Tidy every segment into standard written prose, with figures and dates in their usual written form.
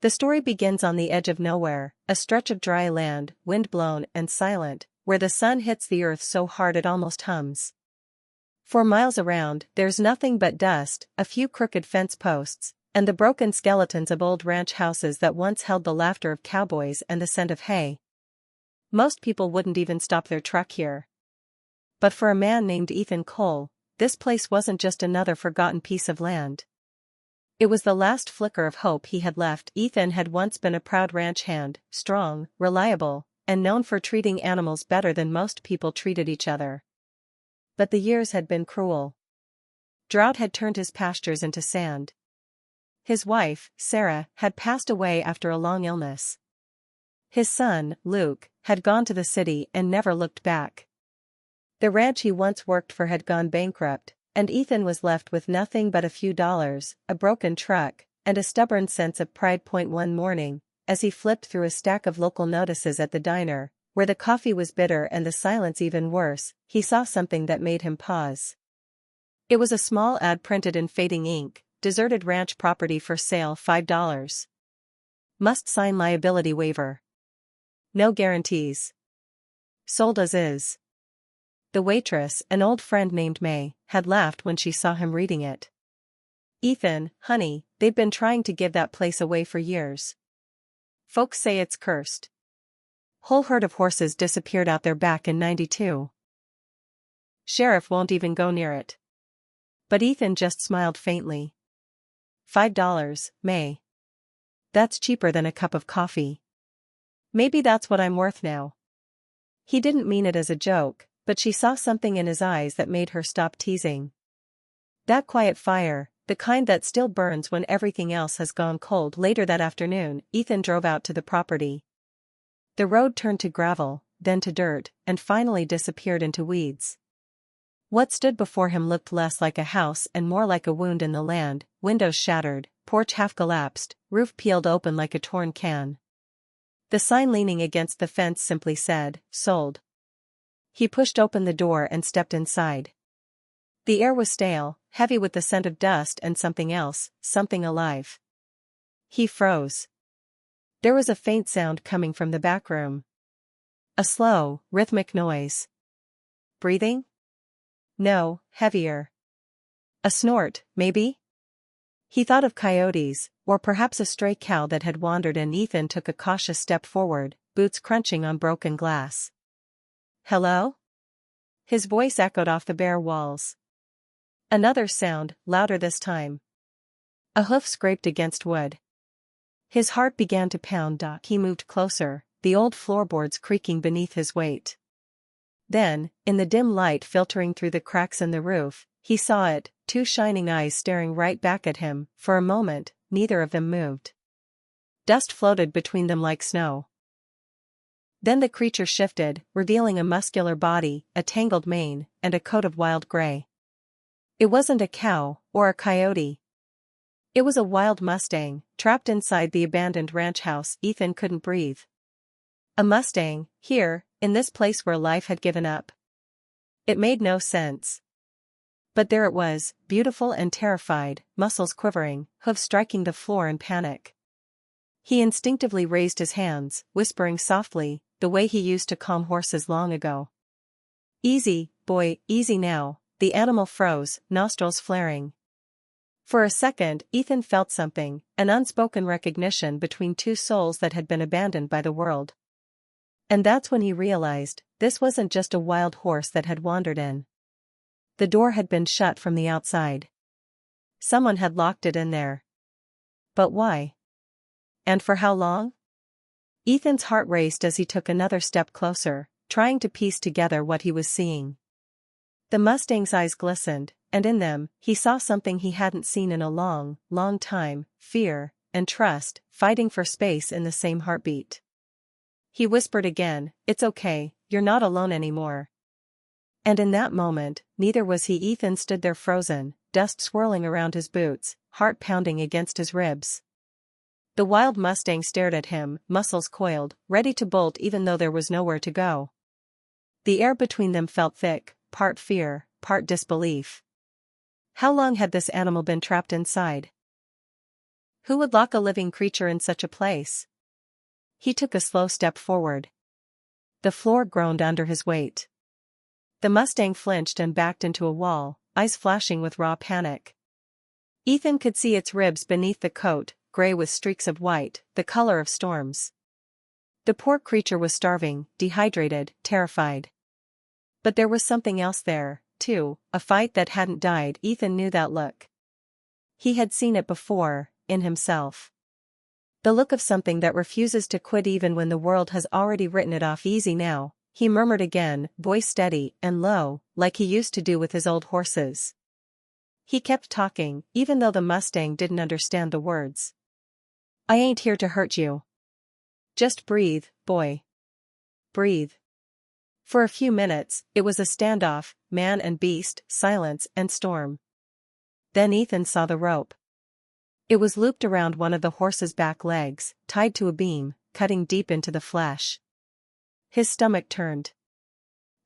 The story begins on the edge of nowhere, a stretch of dry land, wind-blown and silent, where the sun hits the earth so hard it almost hums. For miles around, there's nothing but dust, a few crooked fence posts, and the broken skeletons of old ranch houses that once held the laughter of cowboys and the scent of hay. Most people wouldn't even stop their truck here. But for a man named Ethan Cole, this place wasn't just another forgotten piece of land. It was the last flicker of hope he had left. Ethan had once been a proud ranch hand, strong, reliable, and known for treating animals better than most people treated each other. But the years had been cruel. Drought had turned his pastures into sand. His wife, Sarah, had passed away after a long illness. His son, Luke, had gone to the city and never looked back. The ranch he once worked for had gone bankrupt, and Ethan was left with nothing but a few dollars, a broken truck, and a stubborn sense of pride. One morning, as he flipped through a stack of local notices at the diner, where the coffee was bitter and the silence even worse, he saw something that made him pause. It was a small ad printed in fading ink: deserted ranch property for sale, $5. Must sign liability waiver. No guarantees. Sold as is. The waitress, an old friend named May, had laughed when she saw him reading it. "Ethan, honey, they've been trying to give that place away for years. Folks say it's cursed. Whole herd of horses disappeared out there back in '92. Sheriff won't even go near it." But Ethan just smiled faintly. $5, May. That's cheaper than a cup of coffee. Maybe that's what I'm worth now. He didn't mean it as a joke, but she saw something in his eyes that made her stop teasing. That quiet fire, the kind that still burns when everything else has gone cold. Later that afternoon, Ethan drove out to the property. The road turned to gravel, then to dirt, and finally disappeared into weeds. What stood before him looked less like a house and more like a wound in the land: windows shattered, porch half collapsed, roof peeled open like a torn can. The sign leaning against the fence simply said, "Sold." He pushed open the door and stepped inside. The air was stale, heavy with the scent of dust and something else, something alive. He froze. There was a faint sound coming from the back room. A slow, rhythmic noise. Breathing? No, heavier. A snort, maybe? He thought of coyotes, or perhaps a stray cow that had wandered in. Ethan took a cautious step forward, boots crunching on broken glass. "Hello?" His voice echoed off the bare walls. Another sound, louder this time. A hoof scraped against wood. His heart began to pound. He moved closer, the old floorboards creaking beneath his weight. Then, in the dim light filtering through the cracks in the roof, he saw it, two shining eyes staring right back at him. For a moment, neither of them moved. Dust floated between them like snow. Then the creature shifted, revealing a muscular body, a tangled mane, and a coat of wild gray. It wasn't a cow, or a coyote. It was a wild Mustang, trapped inside the abandoned ranch house. Ethan couldn't breathe. A Mustang, here, in this place where life had given up. It made no sense. But there it was, beautiful and terrified, muscles quivering, hooves striking the floor in panic. He instinctively raised his hands, whispering softly, the way he used to calm horses long ago. "Easy, boy, easy now." The animal froze, nostrils flaring. For a second, Ethan felt something, an unspoken recognition between two souls that had been abandoned by the world. And that's when he realized, this wasn't just a wild horse that had wandered in. The door had been shut from the outside. Someone had locked it in there. But why? And for how long? Ethan's heart raced as he took another step closer, trying to piece together what he was seeing. The Mustang's eyes glistened, and in them, he saw something he hadn't seen in a long, long time: fear and trust, fighting for space in the same heartbeat. He whispered again, "It's okay, you're not alone anymore." And in that moment, neither was he. Ethan stood there frozen, dust swirling around his boots, heart pounding against his ribs. The wild Mustang stared at him, muscles coiled, ready to bolt even though there was nowhere to go. The air between them felt thick, part fear, part disbelief. How long had this animal been trapped inside? Who would lock a living creature in such a place? He took a slow step forward. The floor groaned under his weight. The Mustang flinched and backed into a wall, eyes flashing with raw panic. Ethan could see its ribs beneath the coat, gray with streaks of white, the color of storms. The poor creature was starving, dehydrated, terrified. But there was something else there, too, a fight that hadn't died. Ethan knew that look. He had seen it before, in himself. The look of something that refuses to quit even when the world has already written it off. Easy now, he murmured again, voice steady and low, like he used to do with his old horses. He kept talking, even though the Mustang didn't understand the words. I ain't here to hurt you. Just breathe, boy. Breathe. For a few minutes, it was a standoff, man and beast, silence and storm. Then Ethan saw the rope. It was looped around one of the horse's back legs, tied to a beam, cutting deep into the flesh. His stomach turned.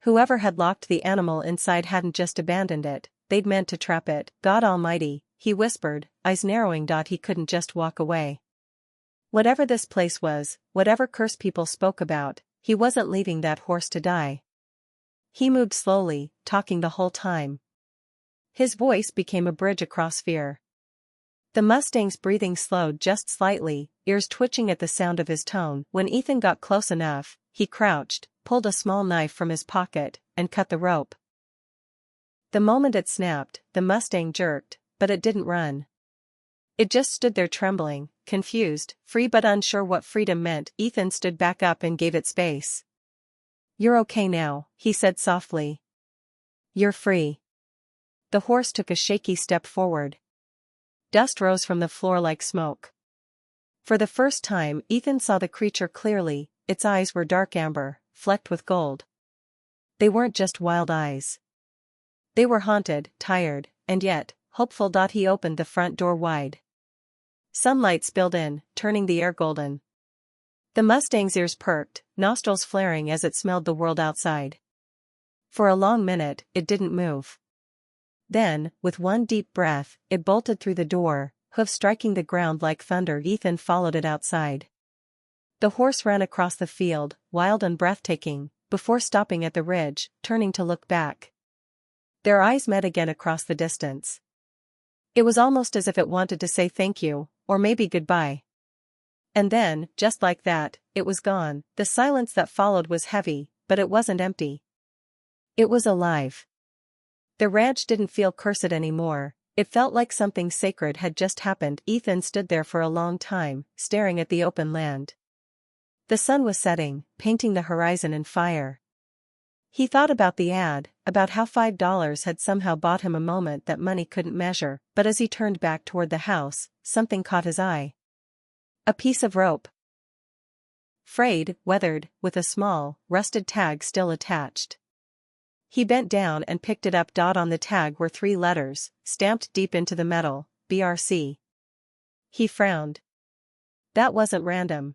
Whoever had locked the animal inside hadn't just abandoned it, they'd meant to trap it. God Almighty, he whispered, eyes narrowing. He couldn't just walk away. Whatever this place was, whatever curse people spoke about, he wasn't leaving that horse to die. He moved slowly, talking the whole time. His voice became a bridge across fear. The Mustang's breathing slowed just slightly, ears twitching at the sound of his tone. When Ethan got close enough, he crouched, pulled a small knife from his pocket, and cut the rope. The moment it snapped, the Mustang jerked, but it didn't run. It just stood there trembling, confused, free but unsure what freedom meant. Ethan stood back up and gave it space. You're okay now, he said softly. You're free. The horse took a shaky step forward. Dust rose from the floor like smoke. For the first time, Ethan saw the creature clearly. Its eyes were dark amber, flecked with gold. They weren't just wild eyes. They were haunted, tired, and yet hopeful. He opened the front door wide. Sunlight spilled in, turning the air golden. The Mustang's ears perked, nostrils flaring as it smelled the world outside. For a long minute, it didn't move. Then, with one deep breath, it bolted through the door, hoofs striking the ground like thunder. Ethan followed it outside. The horse ran across the field, wild and breathtaking, before stopping at the ridge, turning to look back. Their eyes met again across the distance. It was almost as if it wanted to say thank you, or maybe goodbye. And then, just like that, it was gone. The silence that followed was heavy, but it wasn't empty. It was alive. The ranch didn't feel cursed anymore, it felt like something sacred had just happened. Ethan stood there for a long time, staring at the open land. The sun was setting, painting the horizon in fire. He thought about the ad, about how $5 had somehow bought him a moment that money couldn't measure, but as he turned back toward the house, something caught his eye. A piece of rope. Frayed, weathered, with a small, rusted tag still attached. He bent down and picked it up. On the tag were 3 letters, stamped deep into the metal, BRC. He frowned. That wasn't random.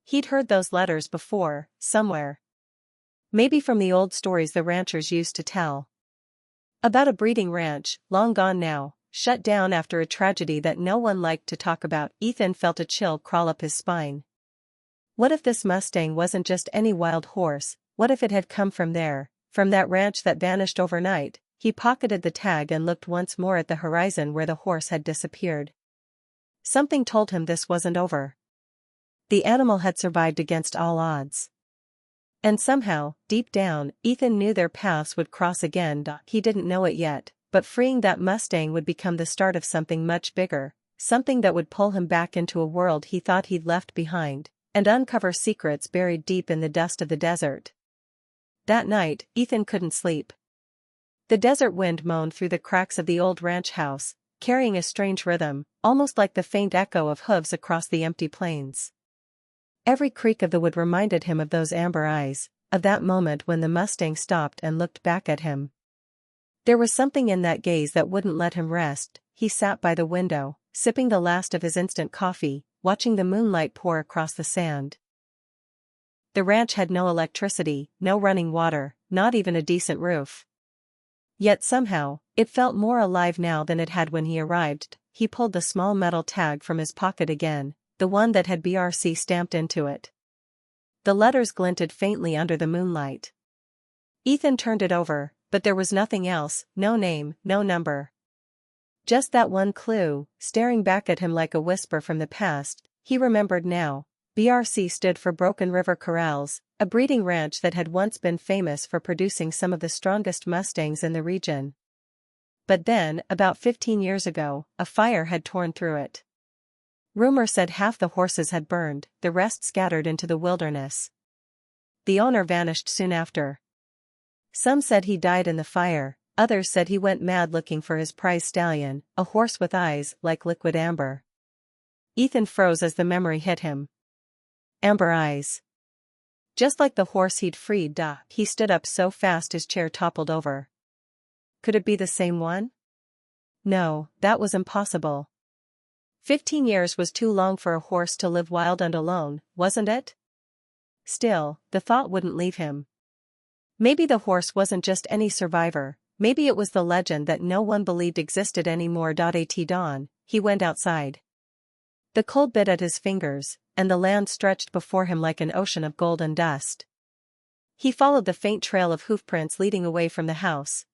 He'd heard those letters before, somewhere. Maybe from the old stories the ranchers used to tell. About a breeding ranch, long gone now, shut down after a tragedy that no one liked to talk about. Ethan felt a chill crawl up his spine. What if this Mustang wasn't just any wild horse? What if it had come from there, from that ranch that vanished overnight? He pocketed the tag and looked once more at the horizon where the horse had disappeared. Something told him this wasn't over. The animal had survived against all odds. And somehow, deep down, Ethan knew their paths would cross again. He didn't know it yet, but freeing that Mustang would become the start of something much bigger, something that would pull him back into a world he thought he'd left behind, and uncover secrets buried deep in the dust of the desert. That night, Ethan couldn't sleep. The desert wind moaned through the cracks of the old ranch house, carrying a strange rhythm, almost like the faint echo of hooves across the empty plains. Every creak of the wood reminded him of those amber eyes, of that moment when the Mustang stopped and looked back at him. There was something in that gaze that wouldn't let him rest. He sat by the window, sipping the last of his instant coffee, watching the moonlight pour across the sand. The ranch had no electricity, no running water, not even a decent roof. Yet somehow, it felt more alive now than it had when he arrived. he pulled the small metal tag from his pocket again, the one that had BRC stamped into it. The letters glinted faintly under the moonlight. Ethan turned it over, but there was nothing else, no name, no number. Just that one clue, staring back at him like a whisper from the past. He remembered now. BRC stood for Broken River Corrals, a breeding ranch that had once been famous for producing some of the strongest Mustangs in the region. But then, about 15 years ago, a fire had torn through it. Rumor said half the horses had burned, the rest scattered into the wilderness. The owner vanished soon after. Some said he died in the fire, others said he went mad looking for his prize stallion, a horse with eyes like liquid amber. Ethan froze as the memory hit him. Amber eyes. Just like the horse he'd freed. He stood up so fast his chair toppled over. Could it be the same one? No, that was impossible. 15 years was too long for a horse to live wild and alone, wasn't it? Still, the thought wouldn't leave him. Maybe the horse wasn't just any survivor, maybe it was the legend that no one believed existed anymore. At dawn, he went outside. The cold bit at his fingers, and the land stretched before him like an ocean of golden dust. He followed the faint trail of hoofprints leading away from the house.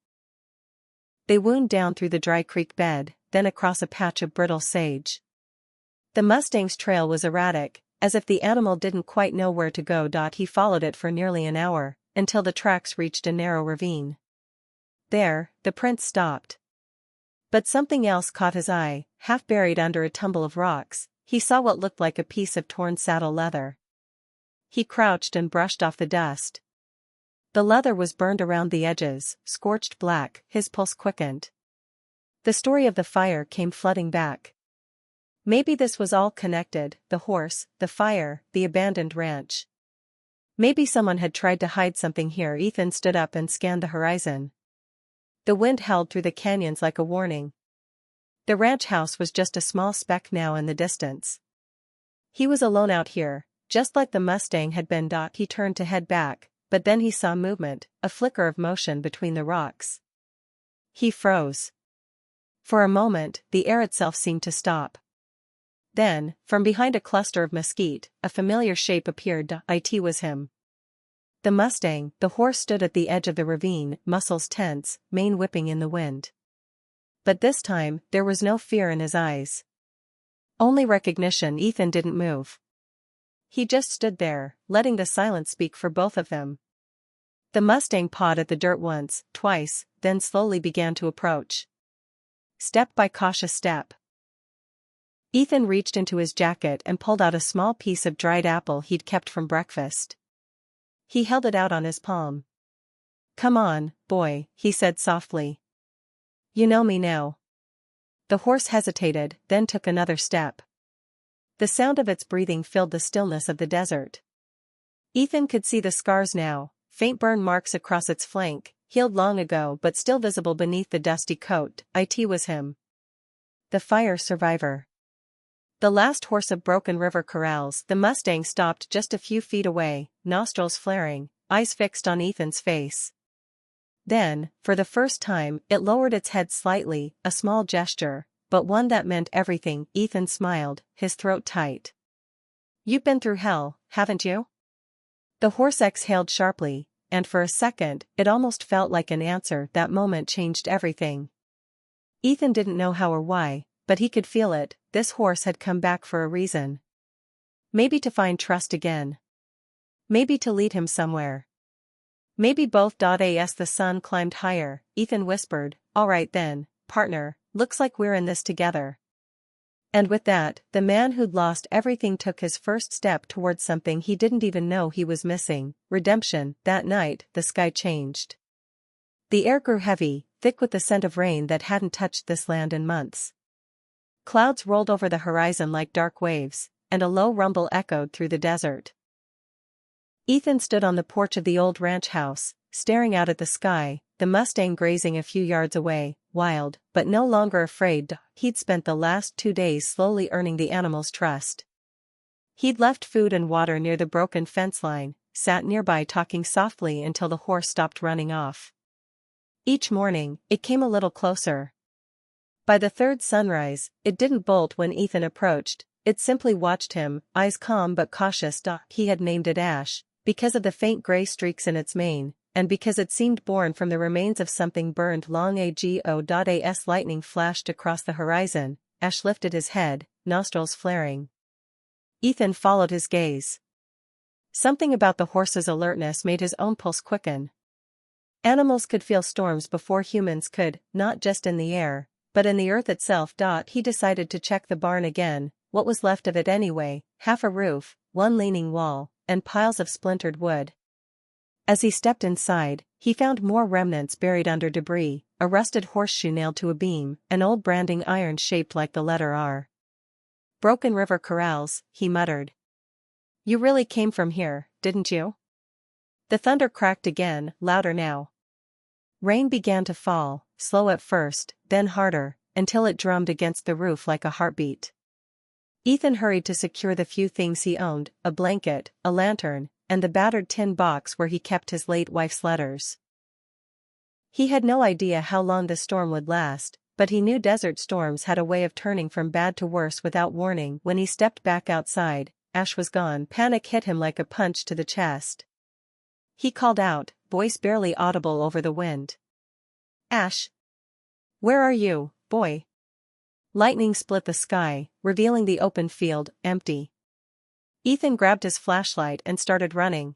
They wound down through the dry creek bed, then across a patch of brittle sage. The Mustang's trail was erratic, as if the animal didn't quite know where to go. He followed it for nearly an hour, until the tracks reached a narrow ravine. There, the prints stopped. But something else caught his eye. Half buried under a tumble of rocks, he saw what looked like a piece of torn saddle leather. He crouched and brushed off the dust. The leather was burned around the edges, scorched black. His pulse quickened. The story of the fire came flooding back. Maybe this was all connected, the horse, the fire, the abandoned ranch. Maybe someone had tried to hide something here. Ethan stood up and scanned the horizon. The wind howled through the canyons like a warning. The ranch house was just a small speck now in the distance. He was alone out here, just like the Mustang had been. He turned to head back, but then he saw movement, a flicker of motion between the rocks. He froze. For a moment, the air itself seemed to stop. Then, from behind a cluster of mesquite, a familiar shape appeared. It was him. The Mustang, the horse, stood at the edge of the ravine, muscles tense, mane whipping in the wind. But this time, there was no fear in his eyes. Only recognition. Ethan didn't move. He just stood there, letting the silence speak for both of them. The Mustang pawed at the dirt once, twice, then slowly began to approach. Step by cautious step. Ethan reached into his jacket and pulled out a small piece of dried apple he'd kept from breakfast. He held it out on his palm. "Come on, boy," he said softly. "You know me now." The horse hesitated, then took another step. The sound of its breathing filled the stillness of the desert. Ethan could see the scars now, faint burn marks across its flank, healed long ago but still visible beneath the dusty coat. It was him. The fire survivor. The last horse of Broken River Corrals. The Mustang stopped just a few feet away, nostrils flaring, eyes fixed on Ethan's face. Then, for the first time, it lowered its head slightly, a small gesture, but one that meant everything. Ethan smiled, his throat tight. "You've been through hell, haven't you?" The horse exhaled sharply, and for a second, it almost felt like an answer. That moment changed everything. Ethan didn't know how or why, but he could feel it. This horse had come back for a reason. Maybe to find trust again. Maybe to lead him somewhere. Maybe both. As the sun climbed higher, Ethan whispered, "All right then, partner, looks like we're in this together." And with that, the man who'd lost everything took his first step towards something he didn't even know he was missing: redemption. That night, the sky changed. The air grew heavy, thick with the scent of rain that hadn't touched this land in months. Clouds rolled over the horizon like dark waves, and a low rumble echoed through the desert. Ethan stood on the porch of the old ranch house, staring out at the sky, the Mustang grazing a few yards away, wild, but no longer afraid. He'd spent the last 2 days slowly earning the animal's trust. He'd left food and water near the broken fence line, sat nearby talking softly until the horse stopped running off. Each morning, it came a little closer. By the third sunrise, it didn't bolt when Ethan approached, it simply watched him, eyes calm but cautious. He had named it Ash, because of the faint gray streaks in its mane, and because it seemed born from the remains of something burned long ago. As lightning flashed across the horizon, Ash lifted his head, nostrils flaring. Ethan followed his gaze. Something about the horse's alertness made his own pulse quicken. Animals could feel storms before humans could, not just in the air, but in the earth itself. He decided to check the barn again, what was left of it anyway, half a roof, one leaning wall, and piles of splintered wood. As he stepped inside, he found more remnants buried under debris, a rusted horseshoe nailed to a beam, an old branding iron shaped like the letter R. Broken river corrals, he muttered. You really came from here, didn't you? The thunder cracked again, louder now. Rain began to fall, slow at first, then harder, until it drummed against the roof like a heartbeat. Ethan hurried to secure the few things he owned, a blanket, a lantern, and the battered tin box where he kept his late wife's letters. He had no idea how long the storm would last, but he knew desert storms had a way of turning from bad to worse without warning. When he stepped back outside, Ash was gone. Panic hit him like a punch to the chest. He called out, voice barely audible over the wind. Ash! Where are you, boy? Lightning split the sky, revealing the open field, empty. Ethan grabbed his flashlight and started running.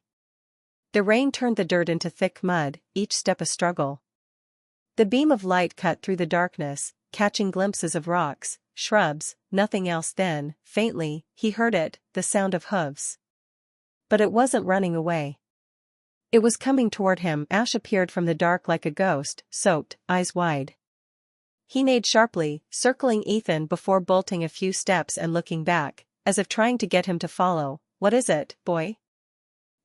The rain turned the dirt into thick mud, each step a struggle. The beam of light cut through the darkness, catching glimpses of rocks, shrubs, nothing else. Then, faintly, he heard it, the sound of hooves. But it wasn't running away. It was coming toward him. Ash appeared from the dark like a ghost, soaked, eyes wide. He neighed sharply, circling Ethan before bolting a few steps and looking back, as if trying to get him to follow. What is it, boy?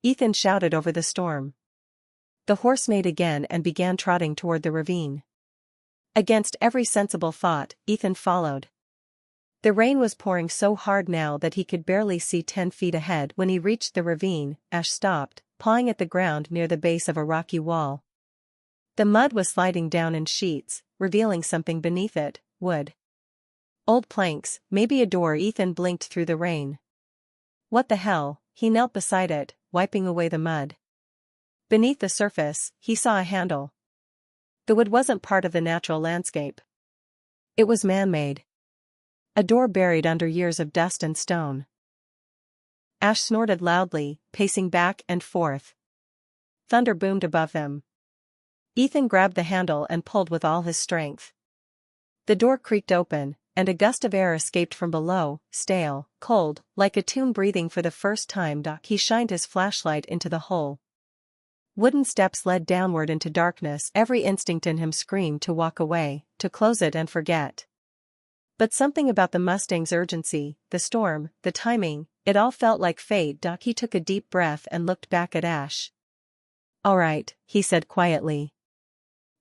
Ethan shouted over the storm. The horse neighed again and began trotting toward the ravine. Against every sensible thought, Ethan followed. The rain was pouring so hard now that he could barely see 10 feet ahead. When he reached the ravine, Ash stopped, pawing at the ground near the base of a rocky wall. The mud was sliding down in sheets, revealing something beneath it, wood. Old planks, maybe a door. Ethan blinked through the rain. What the hell? He knelt beside it, wiping away the mud. Beneath the surface, he saw a handle. The wood wasn't part of the natural landscape. It was man-made. A door buried under years of dust and stone. Ash snorted loudly, pacing back and forth. Thunder boomed above them. Ethan grabbed the handle and pulled with all his strength. The door creaked open, and a gust of air escaped from below, stale, cold, like a tomb breathing for the first time. He shined his flashlight into the hole. Wooden steps led downward into darkness. Every instinct in him screamed to walk away, to close it and forget. But something about the Mustang's urgency, the storm, the timing, it all felt like fate. He took a deep breath and looked back at Ash. All right, he said quietly.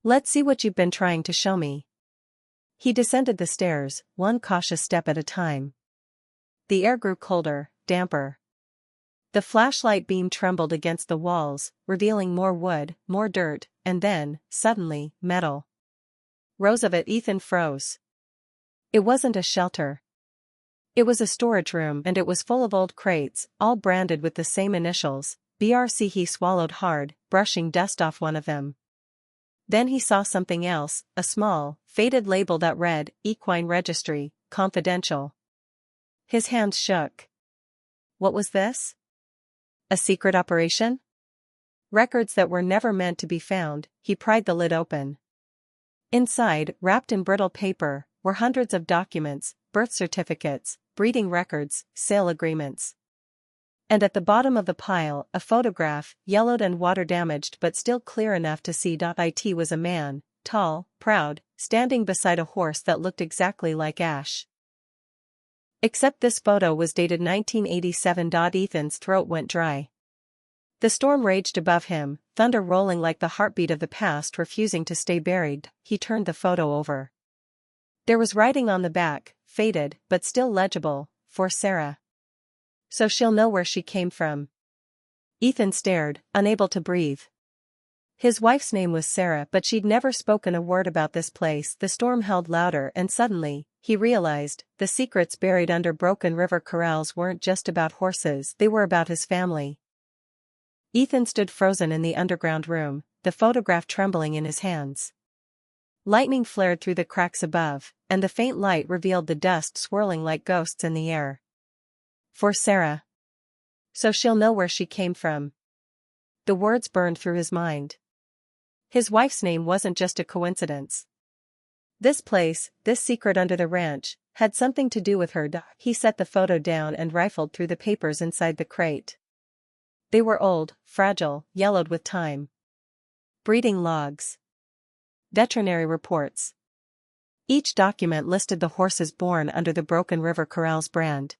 Let's see what you've been trying to show me. He descended the stairs, one cautious step at a time. The air grew colder, damper. The flashlight beam trembled against the walls, revealing more wood, more dirt, and then, suddenly, metal. Rows of it. Ethan froze. It wasn't a shelter. It was a storage room, and it was full of old crates, all branded with the same initials, BRC. He swallowed hard, brushing dust off one of them. Then he saw something else, a small, faded label that read, Equine Registry, Confidential. His hands shook. What was this? A secret operation? Records that were never meant to be found. He pried the lid open. Inside, wrapped in brittle paper, were hundreds of documents, birth certificates, breeding records, sale agreements. And at the bottom of the pile, a photograph, yellowed and water-damaged but still clear enough to see. It was a man, tall, proud, standing beside a horse that looked exactly like Ash. Except this photo was dated 1987. Ethan's throat went dry. The storm raged above him, thunder rolling like the heartbeat of the past refusing to stay buried. He turned the photo over. There was writing on the back, faded but still legible, for Sarah. So she'll know where she came from. Ethan stared, unable to breathe. His wife's name was Sarah, but she'd never spoken a word about this place. The storm held louder, and suddenly, he realized, the secrets buried under broken river corrals weren't just about horses, they were about his family. Ethan stood frozen in the underground room, the photograph trembling in his hands. Lightning flared through the cracks above, and the faint light revealed the dust swirling like ghosts in the air. For Sarah. So she'll know where she came from. The words burned through his mind. His wife's name wasn't just a coincidence. This place, this secret under the ranch, had something to do with her. He set the photo down and rifled through the papers inside the crate. They were old, fragile, yellowed with time. Breeding logs. Veterinary reports. Each document listed the horses born under the Broken River Corrals brand.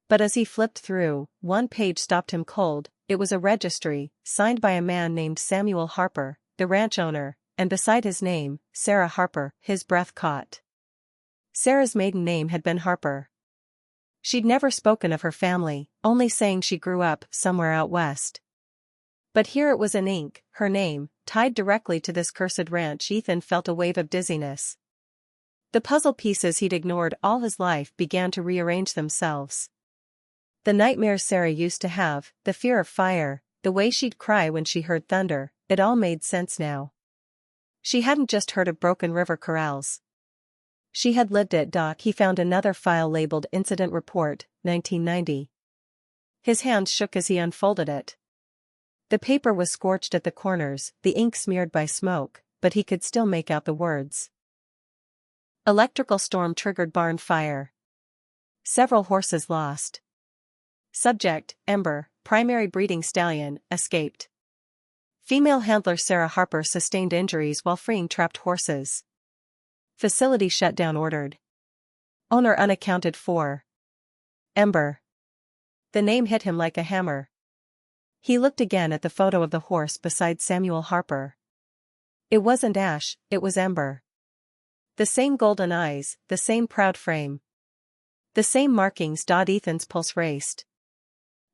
But as he flipped through, one page stopped him cold. It was a registry, signed by a man named Samuel Harper, the ranch owner, and beside his name, Sarah Harper. His breath caught. Sarah's maiden name had been Harper. She'd never spoken of her family, only saying she grew up somewhere out west. But here it was in ink, her name, tied directly to this cursed ranch. Ethan felt a wave of dizziness. The puzzle pieces he'd ignored all his life began to rearrange themselves. The nightmares Sarah used to have, the fear of fire, the way she'd cry when she heard thunder, it all made sense now. She hadn't just heard of Broken River Corrals. She had lived it. He found another file labeled Incident Report, 1990. His hands shook as he unfolded it. The paper was scorched at the corners, the ink smeared by smoke, but he could still make out the words. Electrical storm triggered barn fire. Several horses lost. Subject, Ember, primary breeding stallion, escaped. Female handler Sarah Harper sustained injuries while freeing trapped horses. Facility shutdown ordered. Owner unaccounted for. Ember. The name hit him like a hammer. He looked again at the photo of the horse beside Samuel Harper. It wasn't Ash, it was Ember. The same golden eyes, the same proud frame. The same markings. Ethan's pulse raced.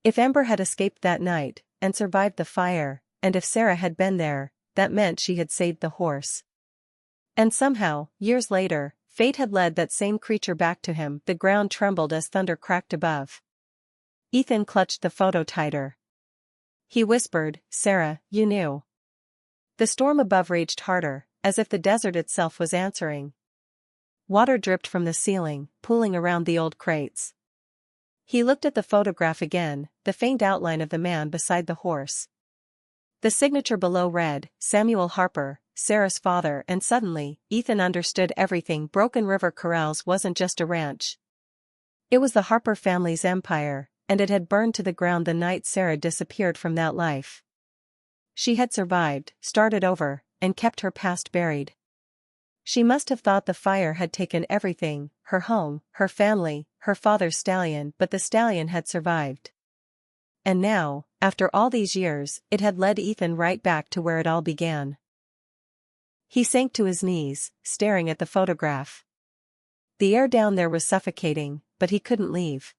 If Ember had escaped that night, and survived the fire, and if Sarah had been there, that meant she had saved the horse. And somehow, years later, fate had led that same creature back to him. The ground trembled as thunder cracked above. Ethan clutched the photo tighter. He whispered, "Sarah, you knew." The storm above raged harder, as if the desert itself was answering. Water dripped from the ceiling, pooling around the old crates. He looked at the photograph again, the faint outline of the man beside the horse. The signature below read, Samuel Harper, Sarah's father, and suddenly, Ethan understood everything. Broken River Corrals wasn't just a ranch. It was the Harper family's empire, and it had burned to the ground the night Sarah disappeared from that life. She had survived, started over, and kept her past buried. She must have thought the fire had taken everything, her home, her family, her father's stallion, but the stallion had survived. And now, after all these years, it had led Ethan right back to where it all began. He sank to his knees, staring at the photograph. The air down there was suffocating, but he couldn't leave.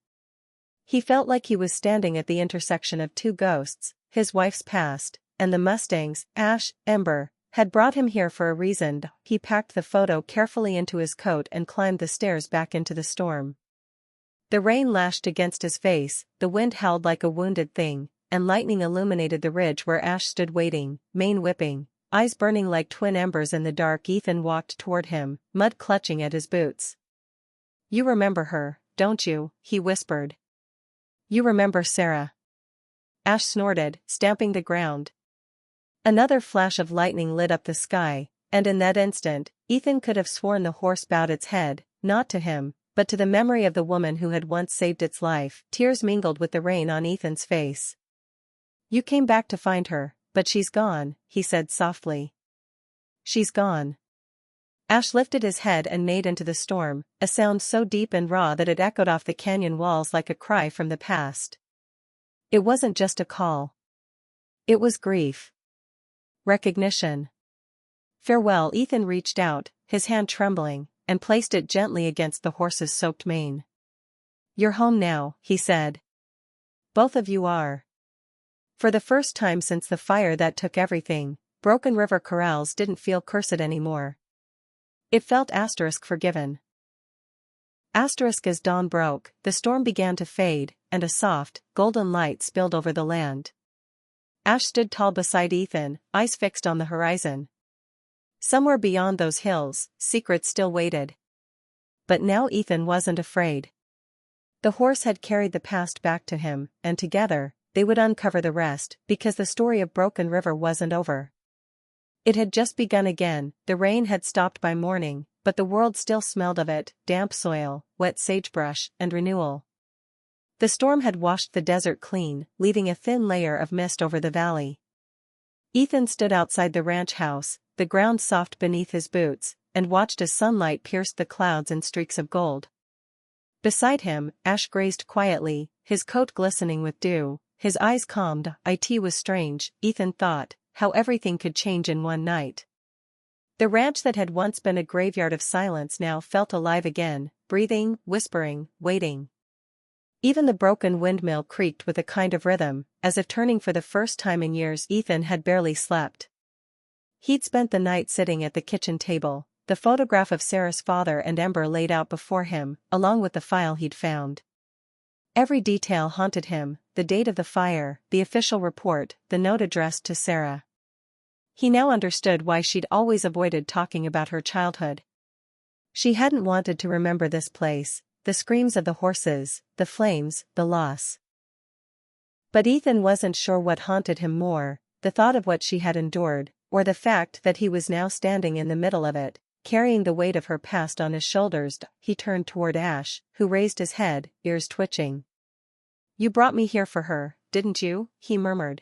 He felt like he was standing at the intersection of two ghosts, his wife's past, and the Mustangs. Ash, Ember, had brought him here for a reason. He packed the photo carefully into his coat and climbed the stairs back into the storm. The rain lashed against his face, the wind howled like a wounded thing, and lightning illuminated the ridge where Ash stood waiting, mane whipping, eyes burning like twin embers in the dark. Ethan walked toward him, mud clutching at his boots. "You remember her, don't you?" he whispered. "You remember Sarah?" Ash snorted, stamping the ground. Another flash of lightning lit up the sky, and in that instant, Ethan could have sworn the horse bowed its head, not to him, but to the memory of the woman who had once saved its life. Tears mingled with the rain on Ethan's face. "You came back to find her, but she's gone," he said softly. "She's gone." Ash lifted his head and neighed into the storm, a sound so deep and raw that it echoed off the canyon walls like a cry from the past. It wasn't just a call. It was grief. Recognition. Farewell. Ethan reached out, his hand trembling, and placed it gently against the horse's soaked mane. "You're home now," he said. "Both of you are." For the first time since the fire that took everything, Broken River corrals didn't feel cursed anymore. It felt forgiven. As dawn broke, the storm began to fade, and a soft, golden light spilled over the land. Ash stood tall beside Ethan, eyes fixed on the horizon. Somewhere beyond those hills, secrets still waited. But now Ethan wasn't afraid. The horse had carried the past back to him, and together, they would uncover the rest, because the story of Broken River wasn't over. It had just begun again. The rain had stopped by morning, but the world still smelled of it: damp soil, wet sagebrush, and renewal. The storm had washed the desert clean, leaving a thin layer of mist over the valley. Ethan stood outside the ranch house, the ground soft beneath his boots, and watched as sunlight pierced the clouds in streaks of gold. Beside him, Ash grazed quietly, his coat glistening with dew, his eyes calmed. It was strange, Ethan thought, how everything could change in one night. The ranch that had once been a graveyard of silence now felt alive again, breathing, whispering, waiting. Even the broken windmill creaked with a kind of rhythm, as if turning for the first time in years. Ethan had barely slept. He'd spent the night sitting at the kitchen table, the photograph of Sarah's father and Ember laid out before him, along with the file he'd found. Every detail haunted him: the date of the fire, the official report, the note addressed to Sarah. He now understood why she'd always avoided talking about her childhood. She hadn't wanted to remember this place, the screams of the horses, the flames, the loss. But Ethan wasn't sure what haunted him more, the thought of what she had endured, or the fact that he was now standing in the middle of it, carrying the weight of her past on his shoulders. He turned toward Ash, who raised his head, ears twitching. "You brought me here for her, didn't you?" he murmured.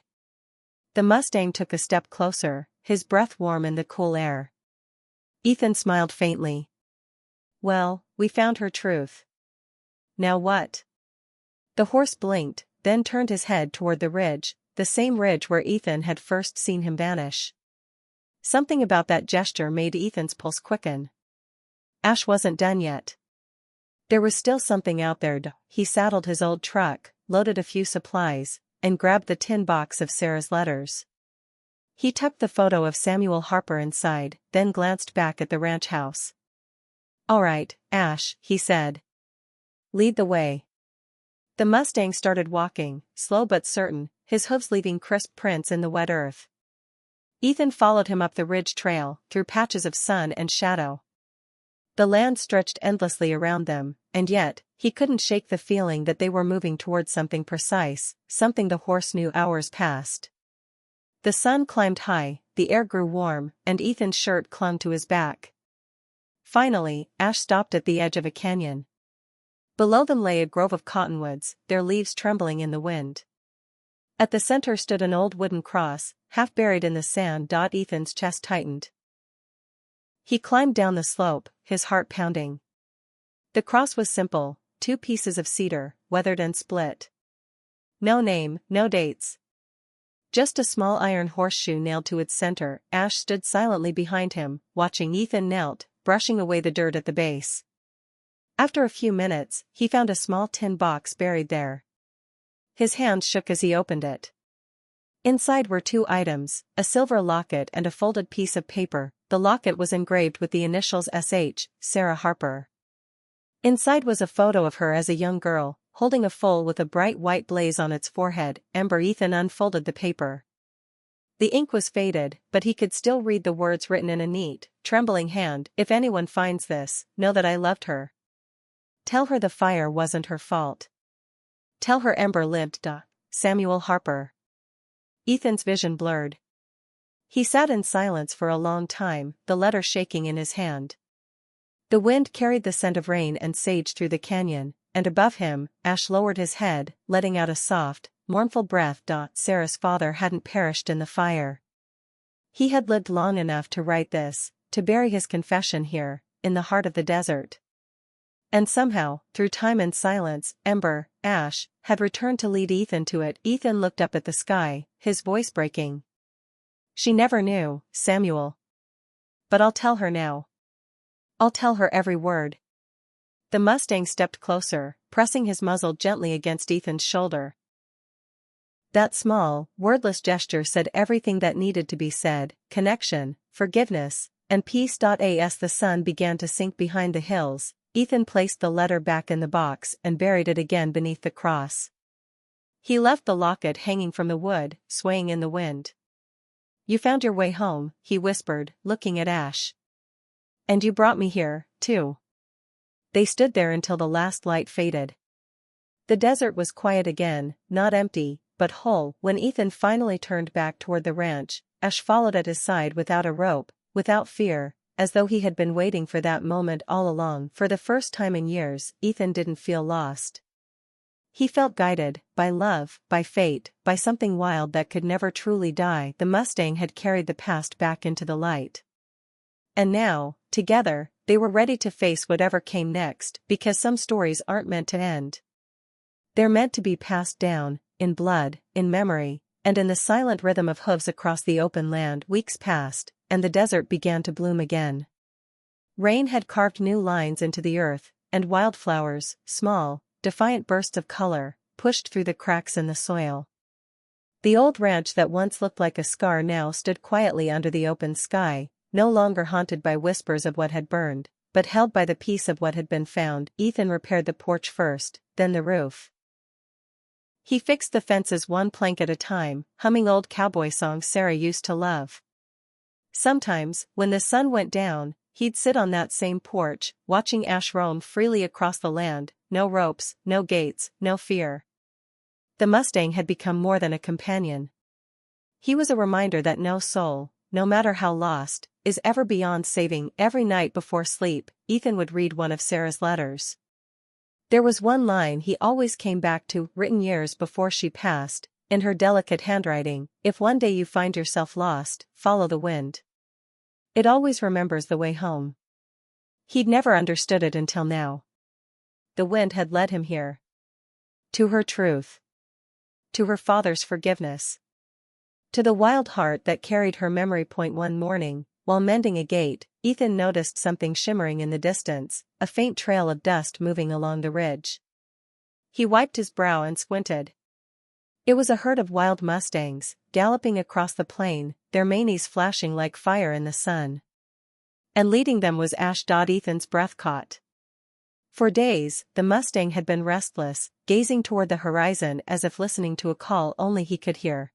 The Mustang took a step closer, his breath warm in the cool air. Ethan smiled faintly. "Well, we found her truth. Now what?" The horse blinked, then turned his head toward the ridge, the same ridge where Ethan had first seen him vanish. Something about that gesture made Ethan's pulse quicken. Ash wasn't done yet. There was still something out there. He saddled his old truck, loaded a few supplies, and grabbed the tin box of Sarah's letters. He tucked the photo of Samuel Harper inside, then glanced back at the ranch house. "All right, Ash," he said. "Lead the way." The Mustang started walking, slow but certain, his hooves leaving crisp prints in the wet earth. Ethan followed him up the ridge trail, through patches of sun and shadow. The land stretched endlessly around them, and yet, he couldn't shake the feeling that they were moving towards something precise, something the horse knew hours past. The sun climbed high, the air grew warm, and Ethan's shirt clung to his back. Finally, Ash stopped at the edge of a canyon. Below them lay a grove of cottonwoods, their leaves trembling in the wind. At the center stood an old wooden cross, half buried in the sand. Ethan's chest tightened. He climbed down the slope, his heart pounding. The cross was simple, 2 pieces of cedar, weathered and split. No name, no dates. Just a small iron horseshoe nailed to its center. Ash stood silently behind him, watching. Ethan knelt, brushing away the dirt at the base. After a few minutes, he found a small tin box buried there. His hands shook as he opened it. Inside were 2 items, a silver locket and a folded piece of paper. The locket was engraved with the initials SH, Sarah Harper. Inside was a photo of her as a young girl, holding a foal with a bright white blaze on its forehead. Ember. Ethan unfolded the paper. The ink was faded, but he could still read the words written in a neat, trembling hand. "If anyone finds this, know that I loved her. Tell her the fire wasn't her fault. Tell her Ember lived. Samuel Harper." Ethan's vision blurred. He sat in silence for a long time, the letter shaking in his hand. The wind carried the scent of rain and sage through the canyon, and above him, Ash lowered his head, letting out a soft, mournful breath. Sarah's father hadn't perished in the fire. He had lived long enough to write this, to bury his confession here, in the heart of the desert. And somehow, through time and silence, Ember, Ash, had returned to lead Ethan to it. Ethan looked up at the sky, his voice breaking. "She never knew, Samuel. But I'll tell her now. I'll tell her every word." The Mustang stepped closer, pressing his muzzle gently against Ethan's shoulder. That small, wordless gesture said everything that needed to be said: connection, forgiveness, and peace. As the sun began to sink behind the hills, Ethan placed the letter back in the box and buried it again beneath the cross. He left the locket hanging from the wood, swaying in the wind. "You found your way home," he whispered, looking at Ash. "And you brought me here, too." They stood there until the last light faded. The desert was quiet again, not empty, but whole. When Ethan finally turned back toward the ranch, Ash followed at his side without a rope, without fear, as though he had been waiting for that moment all along. For the first time in years, Ethan didn't feel lost. He felt guided, by love, by fate, by something wild that could never truly die. The Mustang had carried the past back into the light. And now, together, they were ready to face whatever came next, because some stories aren't meant to end. They're meant to be passed down, in blood, in memory, and in the silent rhythm of hooves across the open land. Weeks passed, and the desert began to bloom again. Rain had carved new lines into the earth, and wildflowers, small, defiant bursts of color, pushed through the cracks in the soil. The old ranch that once looked like a scar now stood quietly under the open sky, no longer haunted by whispers of what had burned, but held by the peace of what had been found. Ethan repaired the porch first, then the roof. He fixed the fences one plank at a time, humming old cowboy songs Sarah used to love. Sometimes, when the sun went down, he'd sit on that same porch, watching Ash roam freely across the land. No ropes, no gates, no fear. The Mustang had become more than a companion. He was a reminder that no soul, no matter how lost, is ever beyond saving. Every night before sleep, Ethan would read one of Sarah's letters. There was one line he always came back to, written years before she passed, in her delicate handwriting: "If one day you find yourself lost, follow the wind. It always remembers the way home." He'd never understood it until now. The wind had led him here. To her truth. To her father's forgiveness. To the wild heart that carried her memory. One morning, while mending a gate, Ethan noticed something shimmering in the distance, a faint trail of dust moving along the ridge. He wiped his brow and squinted. It was a herd of wild mustangs, galloping across the plain, their manes flashing like fire in the sun. And leading them was Ash. Ethan's breath caught. For days, the Mustang had been restless, gazing toward the horizon as if listening to a call only he could hear.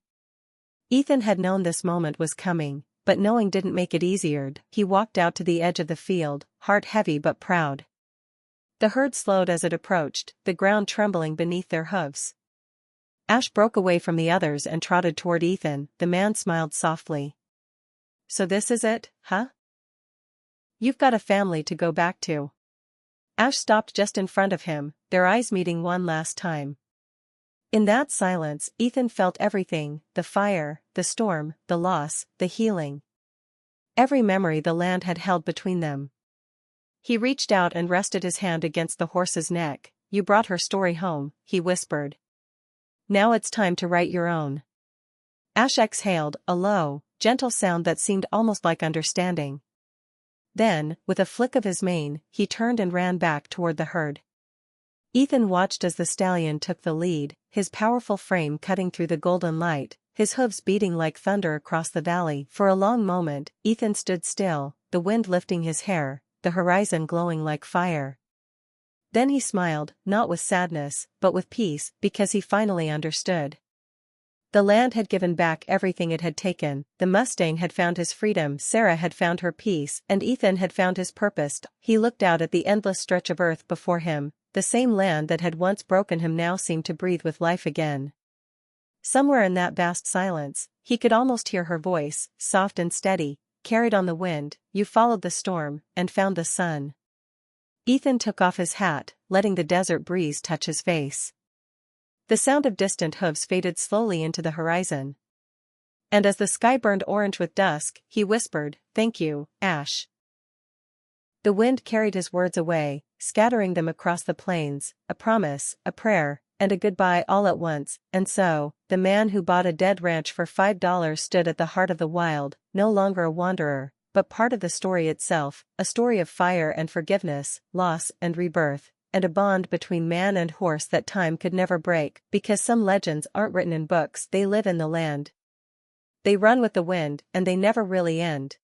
Ethan had known this moment was coming, but knowing didn't make it easier. He walked out to the edge of the field, heart heavy but proud. The herd slowed as it approached, the ground trembling beneath their hooves. Ash broke away from the others and trotted toward Ethan. The man smiled softly. "So this is it, huh? You've got a family to go back to." Ash stopped just in front of him, their eyes meeting one last time. In that silence, Ethan felt everything: the fire, the storm, the loss, the healing. Every memory the land had held between them. He reached out and rested his hand against the horse's neck. "You brought her story home," he whispered. "Now it's time to write your own." Ash exhaled, a low, gentle sound that seemed almost like understanding. Then, with a flick of his mane, he turned and ran back toward the herd. Ethan watched as the stallion took the lead, his powerful frame cutting through the golden light, his hooves beating like thunder across the valley. For a long moment, Ethan stood still, the wind lifting his hair, the horizon glowing like fire. Then he smiled, not with sadness, but with peace, because he finally understood. The land had given back everything it had taken. The Mustang had found his freedom, Sarah had found her peace, and Ethan had found his purpose. He looked out at the endless stretch of earth before him. The same land that had once broken him now seemed to breathe with life again. Somewhere in that vast silence, he could almost hear her voice, soft and steady, carried on the wind. "You followed the storm, and found the sun." Ethan took off his hat, letting the desert breeze touch his face. The sound of distant hooves faded slowly into the horizon. And as the sky burned orange with dusk, he whispered, "Thank you, Ash." The wind carried his words away, scattering them across the plains, a promise, a prayer, and a goodbye all at once. And so, the man who bought a dead ranch for $5 stood at the heart of the wild, no longer a wanderer, but part of the story itself, a story of fire and forgiveness, loss and rebirth. and a bond between man and horse that time could never break, because some legends aren't written in books, they live in the land. They run with the wind, and they never really end.